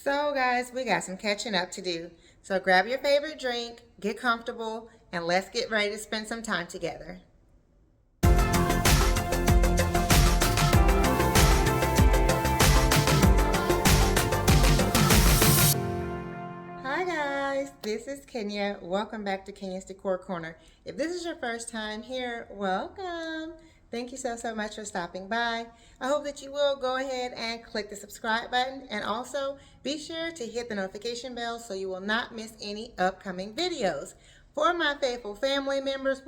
So guys, we got some catching up to do. So grab your favorite drink, get comfortable, and let's get ready to spend some time together. Hi guys, this is Kenya. Welcome back to Kenya's Decor Corner. If this is your first time here, welcome. Thank you so much for stopping by. I hope that you will go ahead and click the subscribe button, and also be sure to hit the notification bell so you will not miss any upcoming videos. For my faithful family members,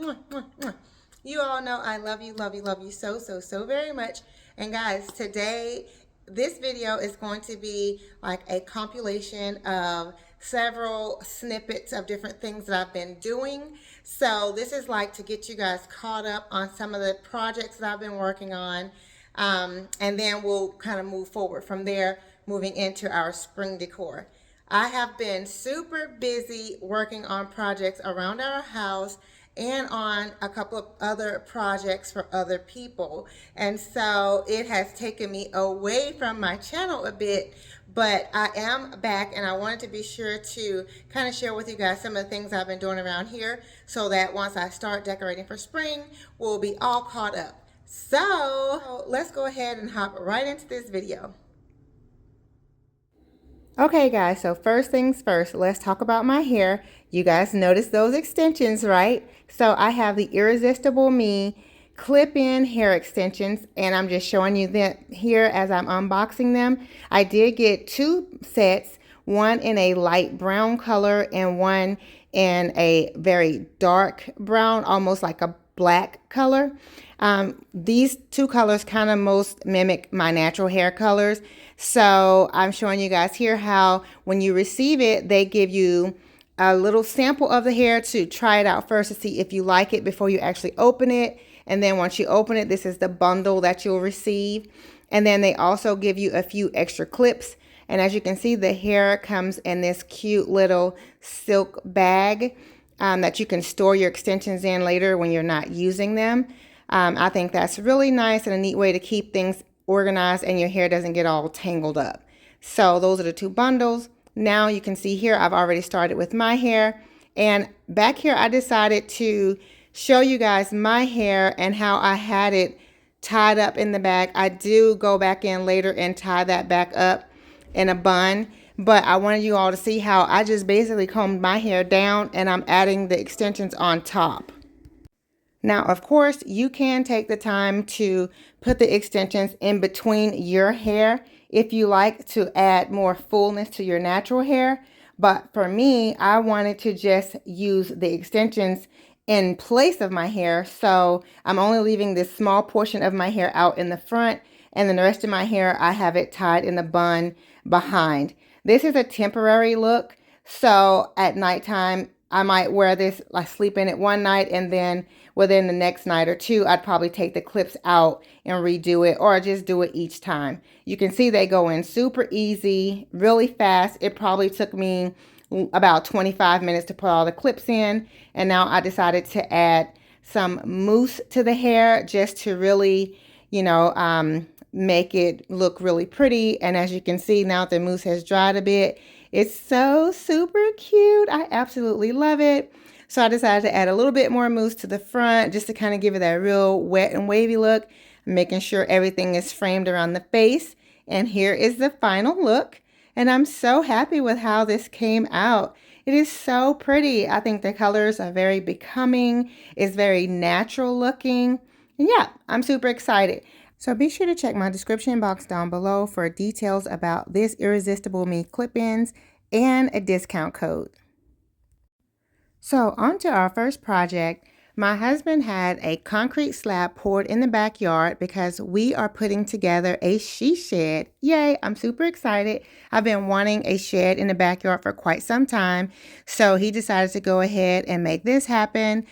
you all know I love you so very much. And guys, today this video is going to be like a compilation of several snippets of different things that I've been doing. So this is like to get you guys caught up on some of the projects that I've been working on. And then we'll kind of move forward from there, moving into our spring decor. I have been super busy working on projects around our house and on a couple of other projects for other people. And so it has taken me away from my channel a bit, but I am back, and I wanted to be sure to kind of share with you guys some of the things I've been doing around here so that once I start decorating for spring, we'll be all caught up. So let's go ahead and hop right into this video. Okay guys, so first things first, let's talk about my hair. You guys noticed those extensions, right? So I have the Irresistibleme clip-in hair extensions, and I'm just showing you that here as I'm unboxing them. I did get two sets, one in a light brown color and one in a very dark brown, almost like a black color. These two colors kind of most mimic my natural hair colors. So I'm showing you guys here how when you receive it, they give you a little sample of the hair to try it out first to see if you like it before you actually open it. And then once you open it, this is the bundle that you'll receive. And then they also give you a few extra clips. And as you can see, the hair comes in this cute little silk bag that you can store your extensions in later when you're not using them. I think that's really nice and a neat way to keep things organized and your hair doesn't get all tangled up. So those are the two bundles. Now you can see here I've already started with my hair, and back here I decided to show you guys my hair and how I had it tied up in the back. I do go back in later and tie that back up in a bun, but I wanted you all to see how I just basically combed my hair down and I'm adding the extensions on top. Now, of course, you can take the time to put the extensions in between your hair if you like to add more fullness to your natural hair. But for me, I wanted to just use the extensions in place of my hair. So I'm only leaving this small portion of my hair out in the front, and then the rest of my hair, I have it tied in the bun behind. This is a temporary look. So at nighttime, I might wear this, like sleep in it one night, and then within the next night or two, I'd probably take the clips out and redo it, or just do it each time. You can see they go in super easy, really fast. It probably took me about 25 minutes to put all the clips in, and now I decided to add some mousse to the hair just to really, make it look really pretty. And as you can see, now the mousse has dried a bit. It's so super cute. I absolutely love it. So I decided to add a little bit more mousse to the front just to kind of give it that real wet and wavy look, making sure everything is framed around the face. And here is the final look. And I'm so happy with how this came out. It is so pretty. I think the colors are very becoming. It's very natural looking. And yeah, I'm super excited. So be sure to check my description box down below for details about this Irresistibleme clip-ins and a discount code. So on to our first project. My husband had a concrete slab poured in the backyard because we are putting together a she shed. Yay, I'm super excited. I've been wanting a shed in the backyard for quite some time. So he decided to go ahead and make this happen.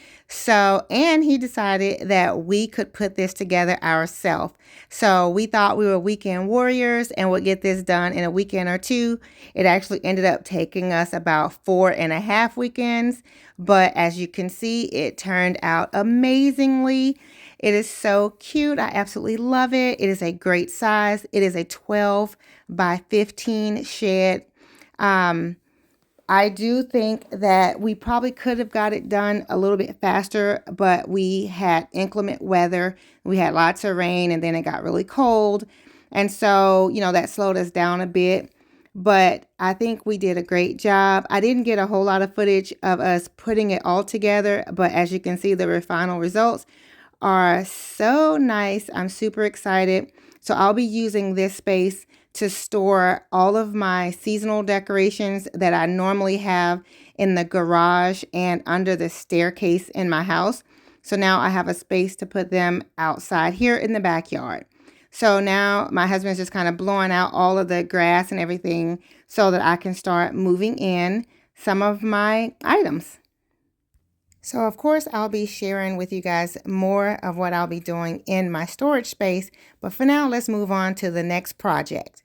And he decided that we could put this together ourselves. So we thought we were weekend warriors and would get this done in a weekend or two. It actually ended up taking us about 4.5 weekends. But as you can see, it turned out amazingly. It is so cute. I absolutely love it. It is a great size. It is a 12 by 15 shed. I do think that we probably could have got it done a little bit faster, but we had inclement weather. We had lots of rain, and then it got really cold. And so, that slowed us down a bit. But I think we did a great job. I didn't get a whole lot of footage of us putting it all together, but as you can see, the final results are so nice. I'm super excited. So I'll be using this space to store all of my seasonal decorations that I normally have in the garage and under the staircase in my house. So now I have a space to put them outside here in the backyard. So now my husband's just kind of blowing out all of the grass and everything so that I can start moving in some of my items. So of course, I'll be sharing with you guys more of what I'll be doing in my storage space. But for now, let's move on to the next project.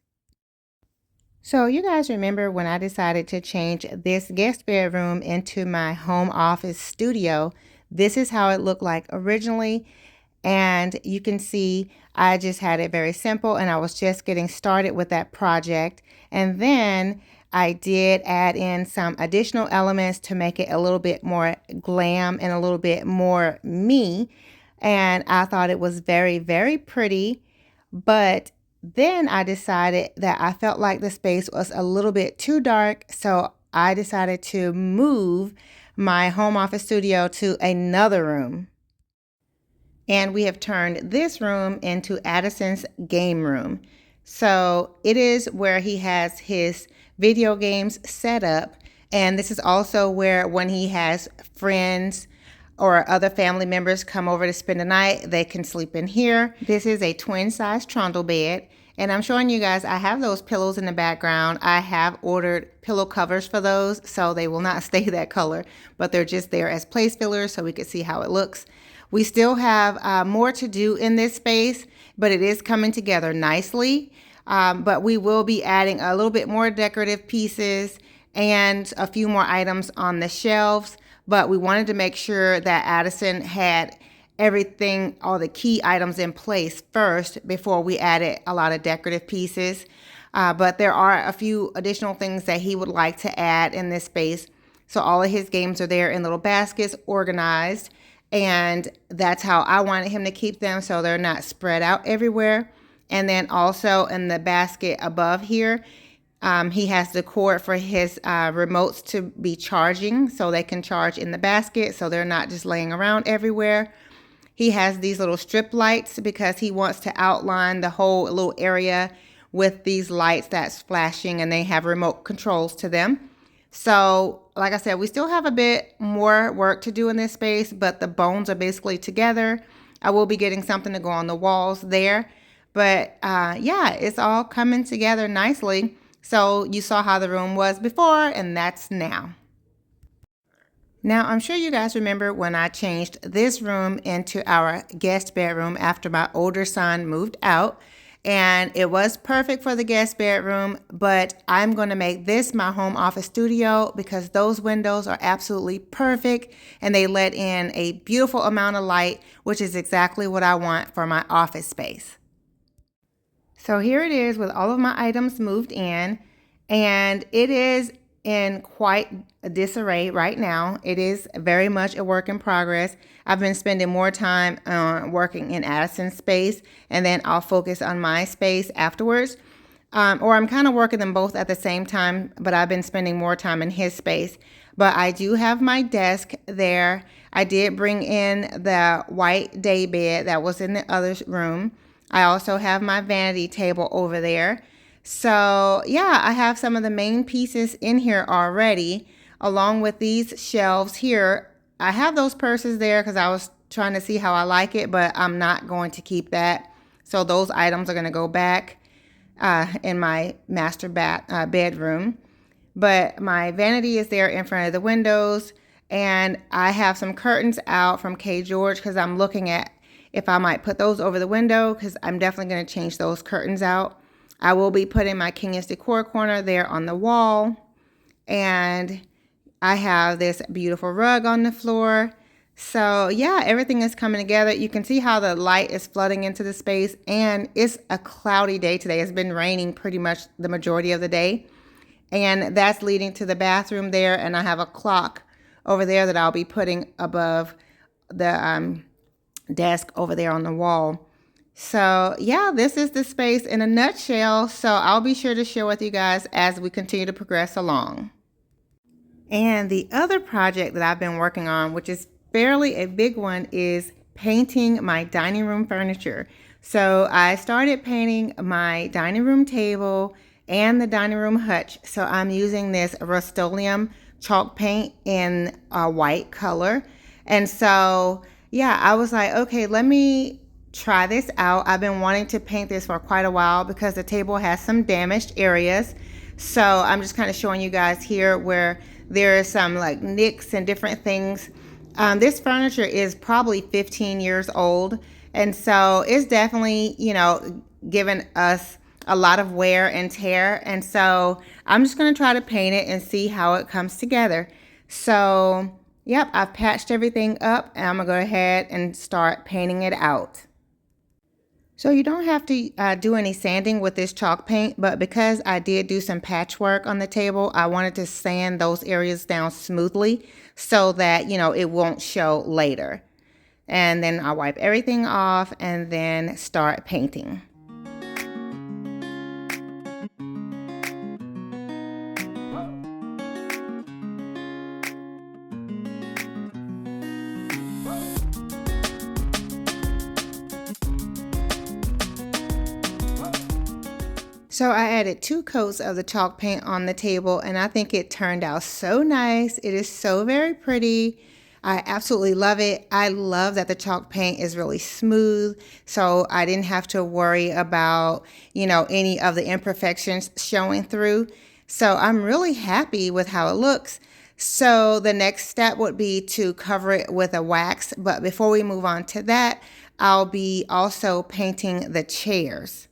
So you guys remember when I decided to change this guest bedroom into my home office studio? This is how it looked like originally. And you can see I just had it very simple and I was just getting started with that project. And then I did add in some additional elements to make it a little bit more glam and a little bit more me. And I thought it was very, very pretty. But then I decided that I felt like the space was a little bit too dark. So I decided to move my home office studio to another room. And we have turned this room into Addison's game room. So it is where he has his video games set up. And this is also where when he has friends or other family members come over to spend the night, they can sleep in here. This is a twin size trundle bed. And I'm showing you guys, I have those pillows in the background. I have ordered pillow covers for those, so they will not stay that color, but they're just there as place fillers so we can see how it looks. We still have more to do in this space, but it is coming together nicely. But we will be adding a little bit more decorative pieces and a few more items on the shelves. But we wanted to make sure that Addison had everything, all the key items in place first before we added a lot of decorative pieces. But there are a few additional things that he would like to add in this space. So all of his games are there in little baskets, organized. And that's how I wanted him to keep them, so they're not spread out everywhere. And then also in the basket above here, he has the cord for his remotes to be charging, so they can charge in the basket, so they're not just laying around everywhere. He has these little strip lights because he wants to outline the whole little area with these lights that's flashing, and they have remote controls to them. So, like I said, we still have a bit more work to do in this space, but the bones are basically together. I will be getting something to go on the walls there. But yeah, it's all coming together nicely. So you saw how the room was before, and that's now. Now, I'm sure you guys remember when I changed this room into our guest bedroom after my older son moved out. And it was perfect for the guest bedroom, but I'm going to make this my home office studio because those windows are absolutely perfect and they let in a beautiful amount of light, which is exactly what I want for my office space. So here it is with all of my items moved in, and it is in quite a disarray right now. It is very much a work in progress. I've been spending more time working in Addison's space, and then I'll focus on my space afterwards. Or I'm kind of working them both at the same time, but I've been spending more time in his space. But I do have my desk there. I did bring in the white day bed that was in the other room. I also have my vanity table over there. So yeah, I have some of the main pieces in here already, along with these shelves here. I have those purses there because I was trying to see how I like it, but I'm not going to keep that. So those items are going to go back in my master bedroom. But my vanity is there in front of the windows, and I have some curtains out from K. George because I'm looking at if I might put those over the window because I'm definitely going to change those curtains out. I will be putting my Kenya's Decor corner there on the wall. And I have this beautiful rug on the floor. So yeah, everything is coming together. You can see how the light is flooding into the space. And it's a cloudy day today. It's been raining pretty much the majority of the day. And that's leading to the bathroom there. And I have a clock over there that I'll be putting above the desk over there on the wall. So yeah, this is the space in a nutshell. So I'll be sure to share with you guys as we continue to progress along. And the other project that I've been working on, which is fairly a big one, is painting my dining room furniture. So I started painting my dining room table and the dining room hutch. So I'm using this Rust-Oleum chalk paint in a white color. And so, yeah, I was like, okay, let me try this out. I've been wanting to paint this for quite a while because the table has some damaged areas. So I'm just kind of showing you guys here where there are some like nicks and different things. This furniture is probably 15 years old. And so it's definitely, you know, given us a lot of wear and tear. And so I'm just going to try to paint it and see how it comes together. So, yep, I've patched everything up and I'm going to go ahead and start painting it out. So you don't have to do any sanding with this chalk paint, but because I did do some patchwork on the table, I wanted to sand those areas down smoothly so that, you know, it won't show later. And then I'll wipe everything off and then start painting. So I added 2 coats of the chalk paint on the table and I think it turned out so nice. It is so very pretty. I absolutely love it. I love that the chalk paint is really smooth, so I didn't have to worry about, you know, any of the imperfections showing through. So I'm really happy with how it looks. So the next step would be to cover it with a wax, but before we move on to that, I'll be also painting the chairs.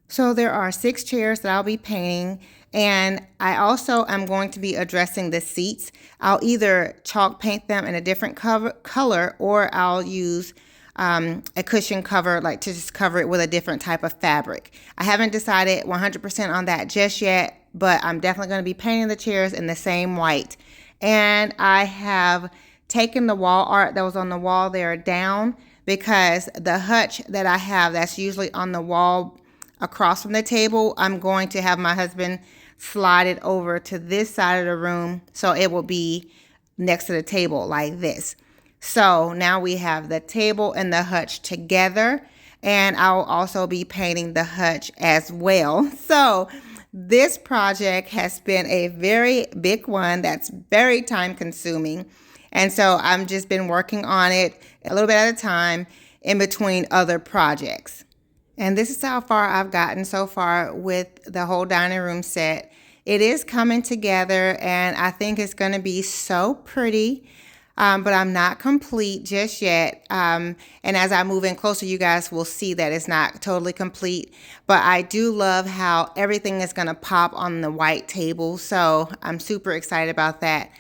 So there are 6 chairs that I'll be painting, and I also am going to be addressing the seats. I'll either chalk paint them in a different color or I'll use a cushion cover, like to just cover it with a different type of fabric. I haven't decided 100% on that just yet, but I'm definitely going to be painting the chairs in the same white. And I have taken the wall art that was on the wall there down because the hutch that I have that's usually on the wall across from the table, I'm going to have my husband slide it over to this side of the room so it will be next to the table like this. So now we have the table and the hutch together, and I'll also be painting the hutch as well. So this project has been a very big one that's very time consuming. And so I've just been working on it a little bit at a time in between other projects. And this is how far I've gotten so far with the whole dining room set. It is coming together and I think it's going to be so pretty, but I'm not complete just yet. And as I move in closer, you guys will see that it's not totally complete. But I do love how everything is going to pop on the white table. So I'm super excited about that.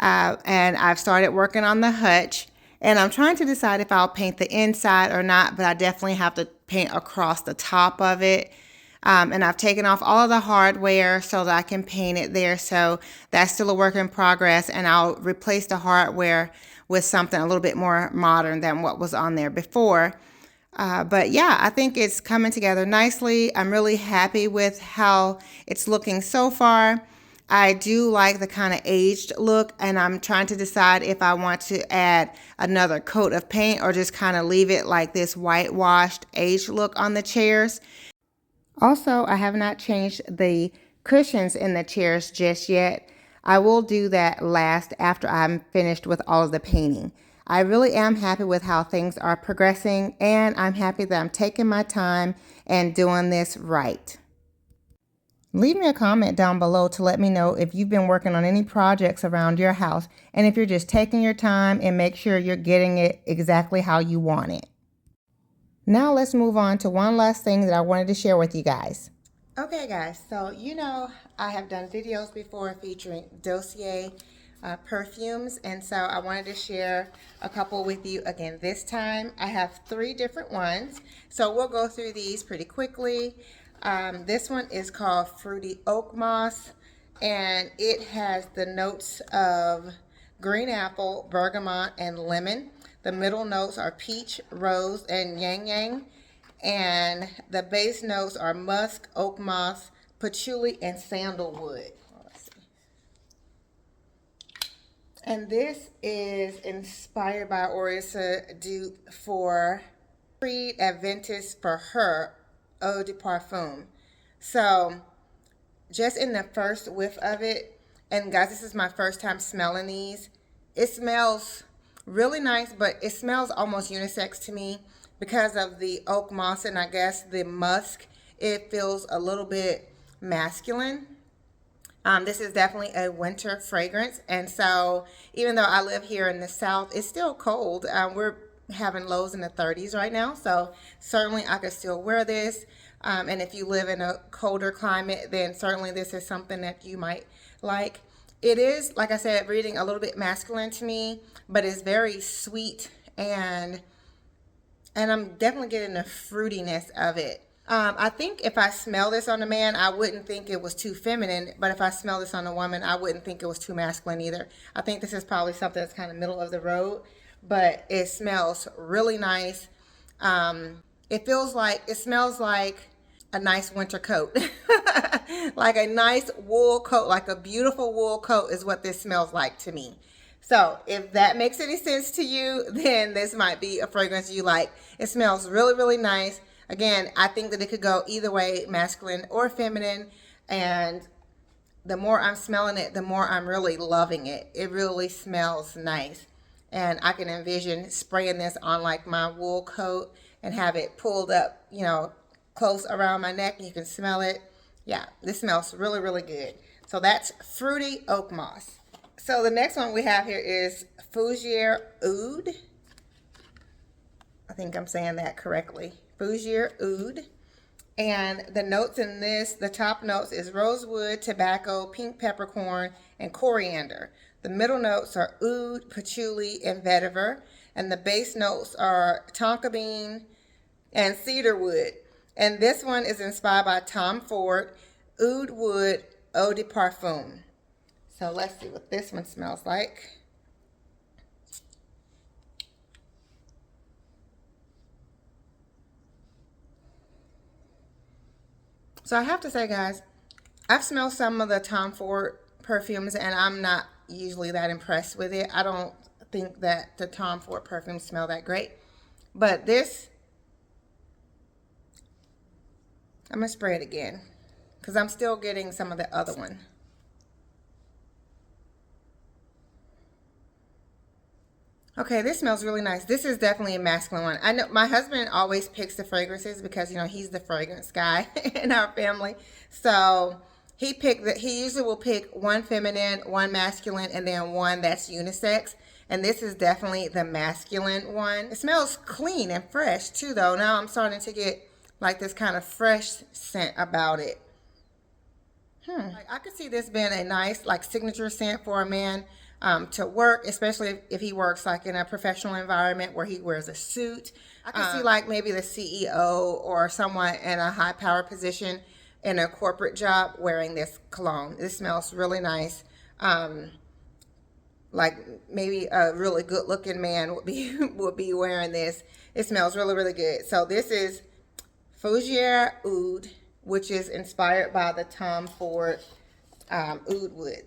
And I've started working on the hutch. And I'm trying to decide if I'll paint the inside or not, but I definitely have to paint across the top of it. And I've taken off all of the hardware so that I can paint it there. So that's still a work in progress. And I'll replace the hardware with something a little bit more modern than what was on there before. But yeah, I think it's coming together nicely. I'm really happy with how it's looking so far. I do like the kind of aged look, and I'm trying to decide if I want to add another coat of paint or just kind of leave it like this whitewashed aged look on the chairs. Also, I have not changed the cushions in the chairs just yet. I will do that last after I'm finished with all of the painting. I really am happy with how things are progressing, and I'm happy that I'm taking my time and doing this right. Leave me a comment down below to let me know if you've been working on any projects around your house and if you're just taking your time and make sure you're getting it exactly how you want it. Now let's move on to one last thing that I wanted to share with you guys. Okay guys, so you know I have done videos before featuring Dossier Perfumes, and so I wanted to share a couple with you again this time. I have 3 different ones, so we'll go through these pretty quickly. This one is called Fruity Oak Moss. and it has the notes of green apple, bergamot, and lemon. The middle notes are peach, rose, and yang yang. And the base notes are musk, oak moss, patchouli, and sandalwood. Let's see. And this is inspired by, or it's a dupe for Creed Adventist for her eau de parfum. So just in the first whiff of it, and guys, this is my first time smelling these. It smells really nice, but it smells almost unisex to me because of the oak moss and I guess the musk. It feels a little bit masculine. This is definitely a winter fragrance, and so even though I live here in the South, it's still cold. We're having lows in the 30s right now, so certainly I could still wear this. And if you live in a colder climate, then certainly this is something that you might like. It is, like I said, reading a little bit masculine to me, but it's very sweet, and I'm definitely getting the fruitiness of it. I think if I smell this on a man, I wouldn't think it was too feminine, but if I smell this on a woman, I wouldn't think it was too masculine either. I think this is probably something that's kind of middle of the road, but it smells really nice. It smells like a nice winter coat. Like a nice wool coat, like a beautiful wool coat is what this smells like to me. So if that makes any sense to you, then this might be a fragrance you like. It smells really, really nice. Again, I think that it could go either way, masculine or feminine. And the more I'm smelling it, the more I'm really loving it. It really smells nice. And I can envision spraying this on like my wool coat and have it pulled up, you know, close around my neck, and you can smell it. Yeah, this smells really, really good. So that's Fruity Oak Moss. So the next one we have here is Fougere Oud. I think I'm saying that correctly. Fougere Oud. And the notes in this, the top notes is rosewood, tobacco, pink peppercorn, and coriander. The middle notes are oud, patchouli, and vetiver. And the base notes are tonka bean and cedarwood. And this one is inspired by Tom Ford, Oud Wood Eau de Parfum. So let's see what this one smells like. So I have to say, guys, I've smelled some of the Tom Ford perfumes, and I'm not usually that impressed with it. I don't think that the Tom Ford perfumes smell that great. But this, I'm going to spray it again because I'm still getting some of the other one. Okay, this smells really nice. This is definitely a masculine one. I know my husband always picks the fragrances because, you know, he's the fragrance guy in our family. So he usually will pick one feminine, one masculine, and then one that's unisex. And this is definitely the masculine one. It smells clean and fresh too, though. Now I'm starting to get like this kind of fresh scent about it. Like, I could see this being a nice like signature scent for a man to work, especially if he works like in a professional environment where he wears a suit. I can see like maybe the CEO or someone in a high power position in a corporate job wearing this cologne. This smells really nice. Like maybe a really good looking man would be wearing this. It smells really, really good. So this is Fougere Oud, which is inspired by the Tom Ford Oud Wood.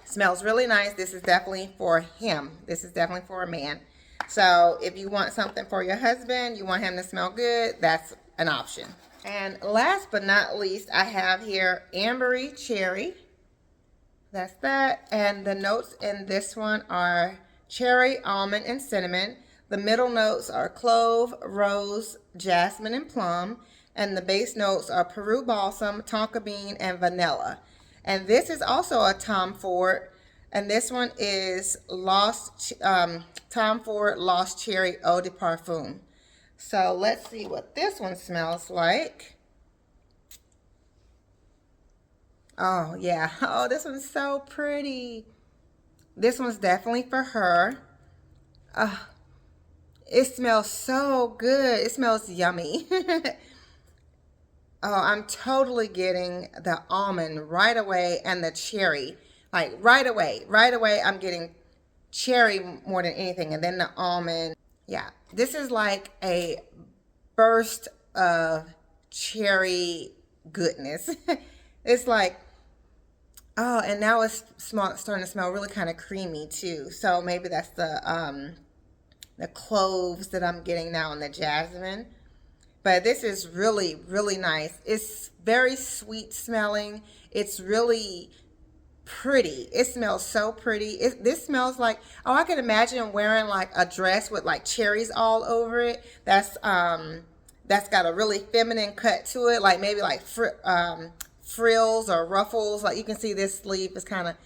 Smells really nice. This is definitely for him. This is definitely for a man. So if you want something for your husband, you want him to smell good, that's an option. And last but not least, I have here Ambery Cherry. That's that. And the notes in this one are cherry, almond, and cinnamon. The middle notes are clove, rose, jasmine, and plum. And the base notes are Peru balsam, tonka bean, and vanilla. And this is also a Tom Ford. And this one is Tom Ford Lost Cherry Eau de Parfum. So let's see what this one smells like. Oh, yeah. Oh, this one's so pretty. This one's definitely for her. It smells so good. It smells yummy. Oh, I'm totally getting the almond right away and the cherry. Like right away. Right away, I'm getting cherry more than anything. And then the almond. Yeah, this is like a burst of cherry goodness. It's like, oh, and now it's starting to smell really kind of creamy too. So maybe that's the cloves that I'm getting now and the jasmine. But this is really, really nice. It's very sweet smelling. It's really pretty. It smells so pretty. This smells like, oh, I could imagine wearing like a dress with like cherries all over it. That's got a really feminine cut to it, like maybe like frills or ruffles. Like you can see this sleeve is kind of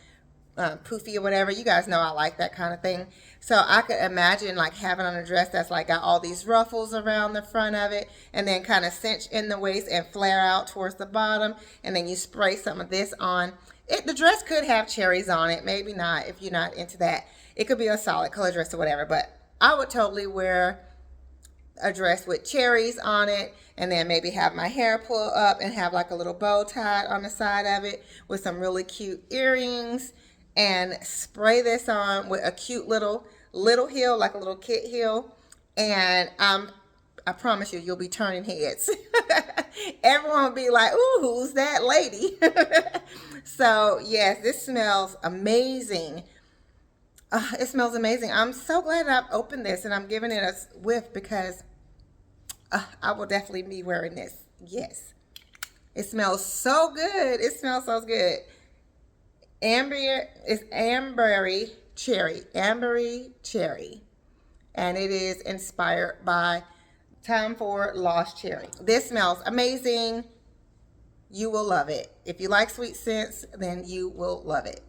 poofy or whatever. You guys know I like that kind of thing. So I could imagine like having on a dress that's like got all these ruffles around the front of it, and then kind of cinch in the waist and flare out towards the bottom, and then you spray some of this on. The dress could have cherries on it, maybe not if you're not into that. It could be a solid color dress or whatever, but I would totally wear a dress with cherries on it, and then maybe have my hair pull up and have like a little bow tied on the side of it with some really cute earrings, and spray this on with a cute little heel, like a little kid heel, and I promise you'll be turning heads. Everyone will be like, ooh, who's that lady? So yes, this smells amazing. It smells amazing. I'm so glad I've opened this and I'm giving it a whiff, because I will definitely be wearing this. Yes, it smells so good. It smells so good. Ambery cherry, and it is inspired by Tom Ford Lost Cherry. This smells amazing. You will love it. If you like sweet scents, then you will love it.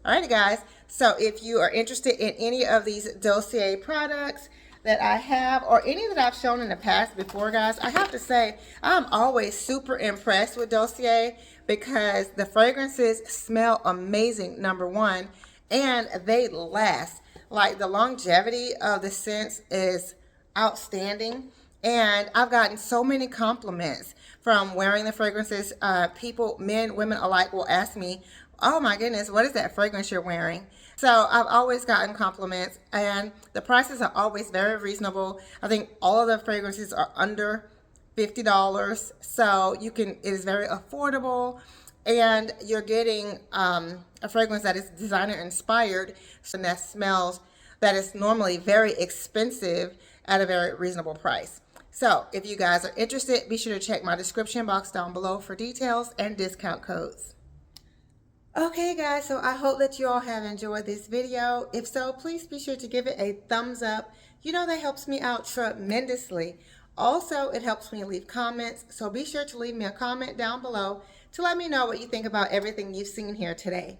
Alrighty guys, so if you are interested in any of these Dossier products that I have, or any that I've shown in the past before, guys, I have to say I'm always super impressed with Dossier, because the fragrances smell amazing, number one, and they last. Like the longevity of the scents is outstanding, and I've gotten so many compliments from wearing the fragrances. People, men, women alike, will ask me, oh my goodness, what is that fragrance you're wearing? So I've always gotten compliments, and the prices are always very reasonable. I think all of the fragrances are under $50, so it is very affordable, and you're getting a fragrance that is designer inspired, so that is normally very expensive at a very reasonable price. So if you guys are interested, be sure to check my description box down below for details and discount codes. Okay guys, so I hope that you all have enjoyed this video. If so, please be sure to give it a thumbs up. You know that helps me out tremendously. Also, it helps me leave comments, so be sure to leave me a comment down below to let me know what you think about everything you've seen here today.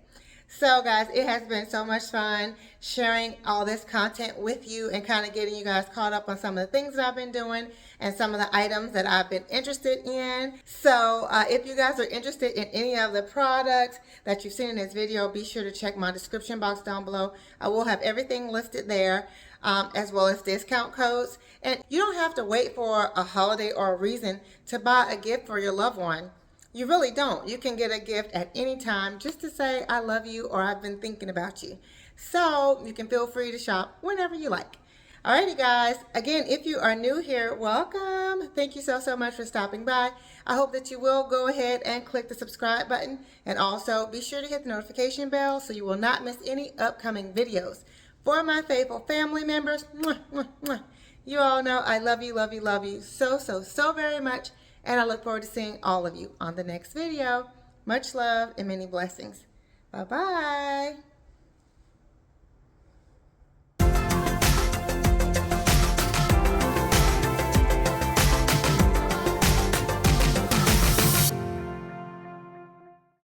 So guys, it has been so much fun sharing all this content with you and kind of getting you guys caught up on some of the things that I've been doing and some of the items that I've been interested in. So if you guys are interested in any of the products that you've seen in this video, be sure to check my description box down below. I will have everything listed there, as well as discount codes. And you don't have to wait for a holiday or a reason to buy a gift for your loved one. You really don't. You can get a gift at any time just to say, I love you, or I've been thinking about you. So you can feel free to shop whenever you like. Alrighty guys, again, if you are new here, welcome. Thank you so much for stopping by. I hope that you will go ahead and click the subscribe button, and also be sure to hit the notification bell so you will not miss any upcoming videos. For my faithful family members, mwah, mwah, mwah, you all know I love you so very much. And I look forward to seeing all of you on the next video. Much love and many blessings. Bye-bye.